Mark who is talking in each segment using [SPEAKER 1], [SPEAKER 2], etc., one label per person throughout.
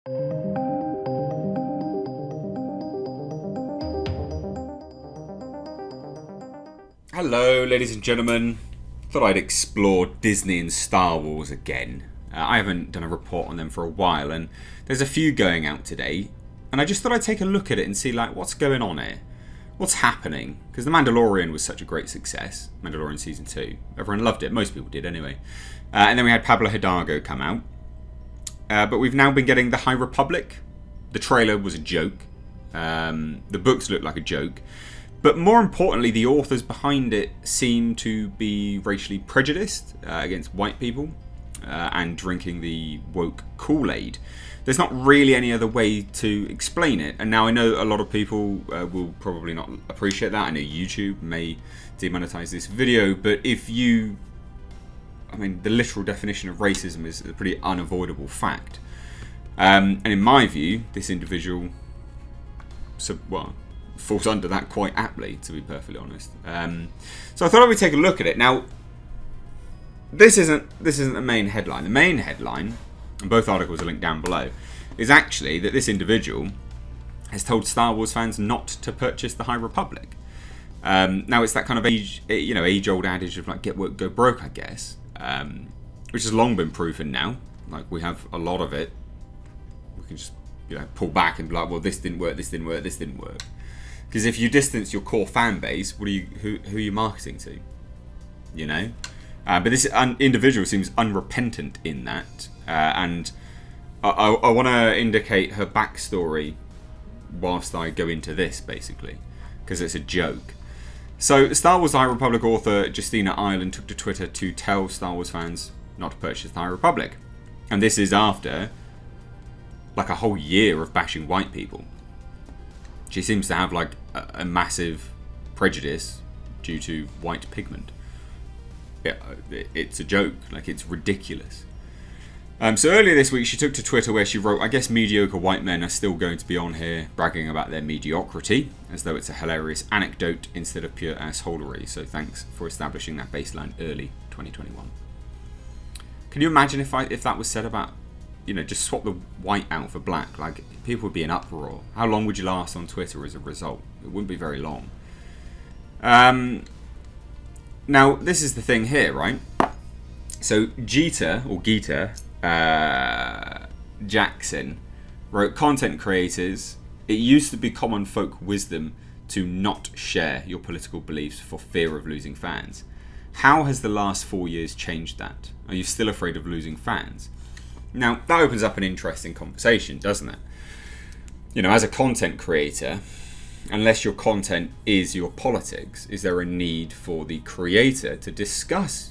[SPEAKER 1] Hello, ladies and gentlemen. Thought I'd explore Disney and Star Wars again. I haven't done a report on them for a while, and there's a few going out today. And I just thought I'd take a look at it and see, what's going on here? What's happening? Because The Mandalorian was such a great success. Mandalorian Season 2. Everyone loved it. Most people did, anyway. And then we had Pablo Hidalgo come out. But we've now been getting The High Republic. The trailer was a joke. The books look like a joke. But more importantly, the authors behind it seem to be racially prejudiced against white people and drinking the woke Kool-Aid. There's not really any other way to explain it. And now I know a lot of people will probably not appreciate that. I know YouTube may demonetize this video. But the literal definition of racism is a pretty unavoidable fact. And in my view, this individual, falls under that quite aptly, to be perfectly honest. So I thought I would take a look at it. Now, this isn't the main headline. The main headline, and both articles are linked down below, is actually that this individual has told Star Wars fans not to purchase the High Republic. Now it's that kind of age-old adage of get woke, go broke, I guess, which has long been proven now. We have a lot of it. We can just pull back and be like, well, this didn't work, this didn't work, this didn't work. Because if you distance your core fan base, who are you marketing to? But this individual seems unrepentant in that. And I want to indicate her backstory whilst I go into this, basically. Because it's a joke. So, Star Wars The High Republic author Justina Ireland took to Twitter to tell Star Wars fans not to purchase The High Republic. And this is after a whole year of bashing white people. She seems to have a massive prejudice due to white pigment. It's a joke. It's ridiculous. So earlier this week she took to Twitter where she wrote, I guess mediocre white men are still going to be on here bragging about their mediocrity, as though it's a hilarious anecdote instead of pure assholery. So thanks for establishing that baseline early 2021. Can you imagine if that was said about, just swap the white out for black? People would be in uproar. How long would you last on Twitter as a result? It wouldn't be very long. Now, this is the thing here, right? So, Geeta Jackson wrote, content creators, it used to be common folk wisdom to not share your political beliefs for fear of losing fans. How has the last 4 years changed that? Are you still afraid of losing fans? Now, that opens up an interesting conversation, doesn't it? As a content creator, unless your content is your politics, is there a need for the creator to discuss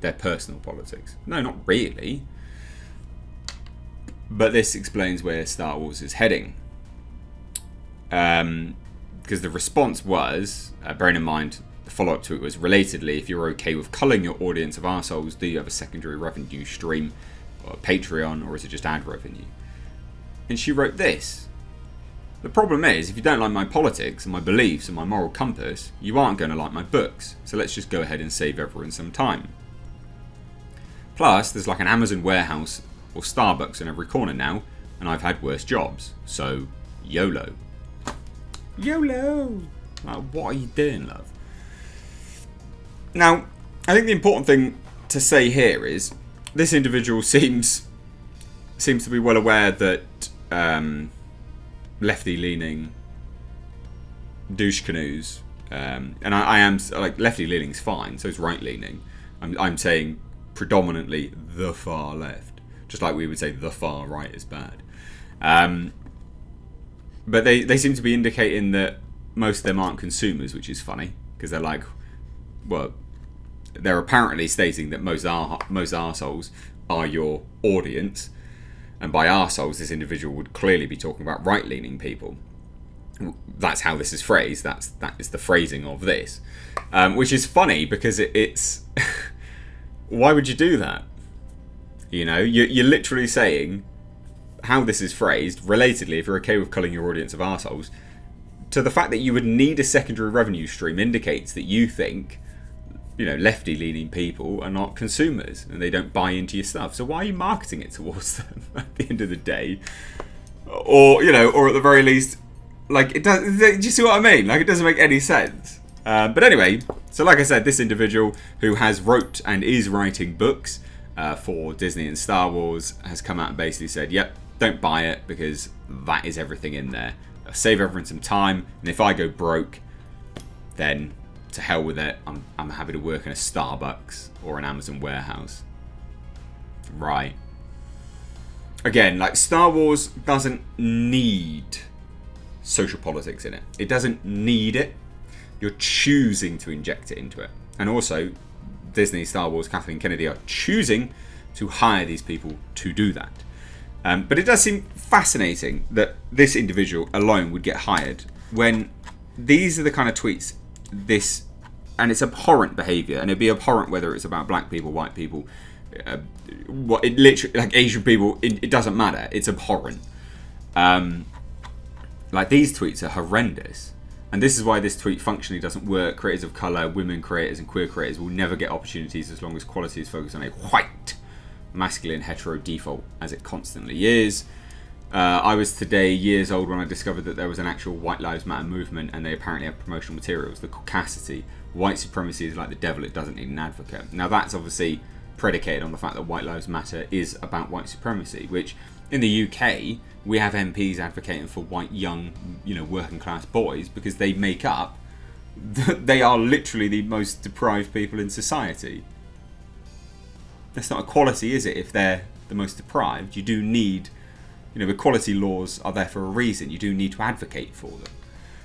[SPEAKER 1] their personal politics? No, not really. But this explains where Star Wars is heading. Because the response was, bearing in mind, the follow-up to it was, relatedly, if you're okay with culling your audience of arseholes, do you have a secondary revenue stream, or Patreon, or is it just ad revenue? And she wrote this. The problem is, if you don't like my politics and my beliefs and my moral compass, you aren't going to like my books. So let's just go ahead and save everyone some time. Plus, there's an Amazon warehouse or Starbucks in every corner now, and I've had worse jobs. So, YOLO. YOLO! What are you doing, love? Now, I think the important thing to say here is, this individual seems to be well aware that lefty-leaning douche canoes, and I am lefty-leaning is fine, so is right-leaning. I'm saying predominantly the far left, just like we would say the far right is bad. But they seem to be indicating that most of them aren't consumers, which is funny because they're apparently stating that most arseholes are your audience, and by arseholes this individual would clearly be talking about right-leaning people. That's how this is phrased. That is the phrasing of this, which is funny because it's why would you do that? You're literally saying how this is phrased, relatedly, if you're okay with culling your audience of arseholes, to the fact that you would need a secondary revenue stream indicates that you think lefty-leaning people are not consumers and they don't buy into your stuff. So why are you marketing it towards them at the end of the day? Or or at the very least, like, it does. Do you see what I mean? Like, it doesn't make any sense. But anyway, so like I said, this individual who has wrote and is writing books for Disney and Star Wars has come out and basically said, yep, don't buy it because that is everything in there. I'll save everyone some time, and if I go broke, then to hell with it. I'm happy to work in a Starbucks or an Amazon warehouse. Right. Again, like, Star Wars doesn't need social politics in it. It doesn't need it. You're choosing to inject it into it. And also, Disney, Star Wars, Kathleen Kennedy are choosing to hire these people to do that. But it does seem fascinating that this individual alone would get hired when these are the kind of tweets and it's abhorrent behaviour, and it'd be abhorrent whether it's about black people, white people, literally, like, Asian people. It doesn't matter. It's abhorrent. Like, these tweets are horrendous. And this is why this tweet functionally doesn't work. Creators of colour, women creators and queer creators will never get opportunities as long as quality is focused on a white, masculine, hetero default, as it constantly is. I was today years old when I discovered that there was an actual White Lives Matter movement, and they apparently have promotional materials. The caucasity. White supremacy is like the devil, it doesn't need an advocate. Now, that's obviously predicated on the fact that White Lives Matter is about white supremacy, which in the UK we have MPs advocating for white young, working class boys because they make up, they are literally the most deprived people in society. That's not equality, is it? If they're the most deprived, you do need, equality laws are there for a reason. You do need to advocate for them.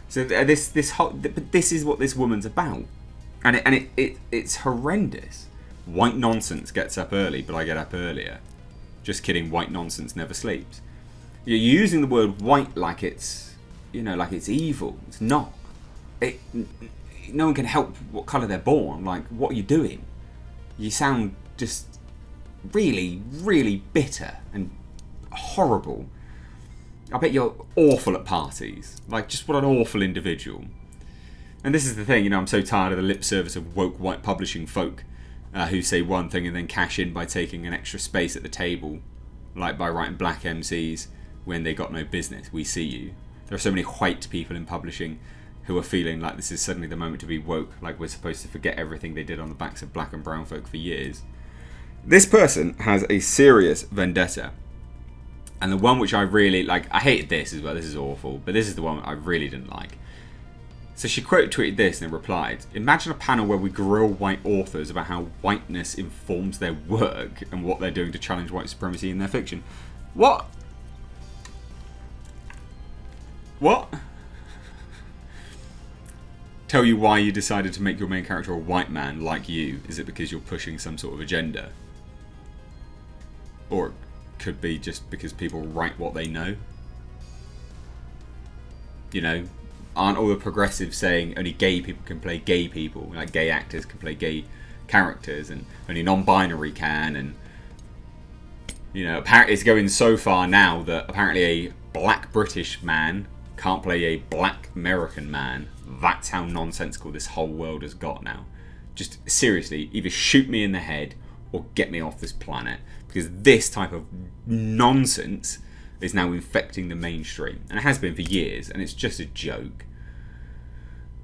[SPEAKER 1] So this is what this woman's about, and it's horrendous. White nonsense gets up early, but I get up earlier. Just kidding. White nonsense never sleeps. You're using the word white like it's, like it's evil. It's not. No one can help what colour they're born. Like, what are you doing? You sound just really, really bitter and horrible. I bet you're awful at parties. Like, just what an awful individual. And this is the thing, I'm so tired of the lip service of woke white publishing folk who say one thing and then cash in by taking an extra space at the table, like by writing black MCs when they got no business. We see you. There are so many white people in publishing who are feeling like this is suddenly the moment to be woke, like we're supposed to forget everything they did on the backs of black and brown folk for years. This person has a serious vendetta. And the one which I really like, I hated this as well, this is awful, but this is the one I really didn't like. So she quote tweeted this and then replied, "Imagine a panel where we grill white authors about how whiteness informs their work and what they're doing to challenge white supremacy in their fiction." What? What? Tell you why you decided to make your main character a white man like you. Is it because you're pushing some sort of agenda? Or it could be just because people write what they know. Aren't all the progressives saying only gay people can play gay people, like gay actors can play gay characters, and only non-binary can, and apparently it's going so far now that apparently a black British man can't play a black American man. That's how nonsensical this whole world has got now. Just seriously, either shoot me in the head or get me off this planet, because this type of nonsense is now infecting the mainstream, and it has been for years, and it's just a joke.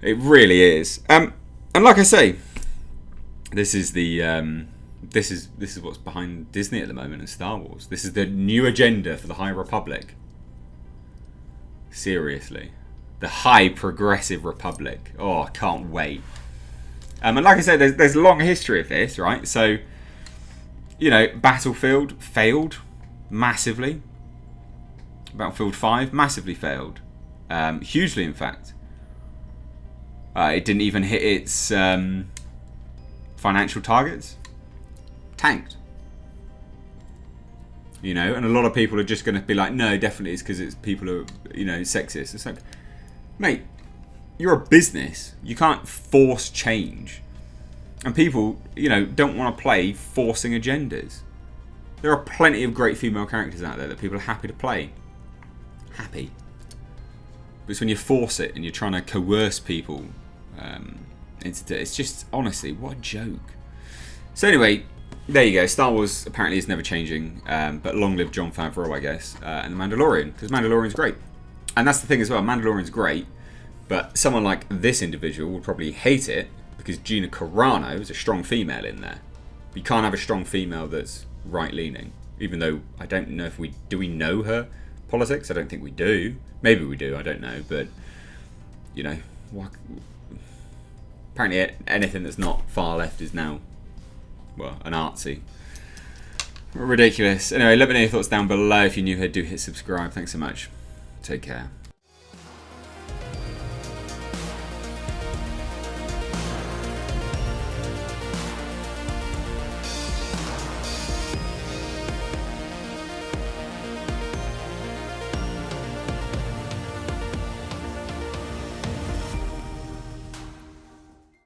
[SPEAKER 1] It really is. And like I say, this is the this is what's behind Disney at the moment and Star Wars. This is the new agenda for the High Republic. Seriously, the High Progressive Republic. Oh, I can't wait. And like I said, there's a long history of this, right? So, Battlefield failed massively. Battlefield 5 massively failed. Hugely, in fact. It didn't even hit its financial targets. Tanked. And a lot of people are just going to be like, no, definitely it's because it's people who are, sexist. It's like, mate, you're a business. You can't force change. And people, don't want to play forcing agendas. There are plenty of great female characters out there that people are happy to play. Happy. But it's when you force it and you're trying to coerce people It's just, honestly, what a joke. So anyway, there you go. Star Wars apparently is never changing, but long live Jon Favreau, I guess, and The Mandalorian, because Mandalorian's great. And that's the thing as well, Mandalorian's great, but someone like this individual would probably hate it, because Gina Carano is a strong female in there. You can't have a strong female that's right-leaning, even though I don't know if do we know her politics? I don't think we do. Maybe we do, I don't know, but, you know, apparently anything that's not far left is now, well, an artsy. Ridiculous. Anyway, let me know your thoughts down below. If you're new here, do hit subscribe. Thanks so much. Take care.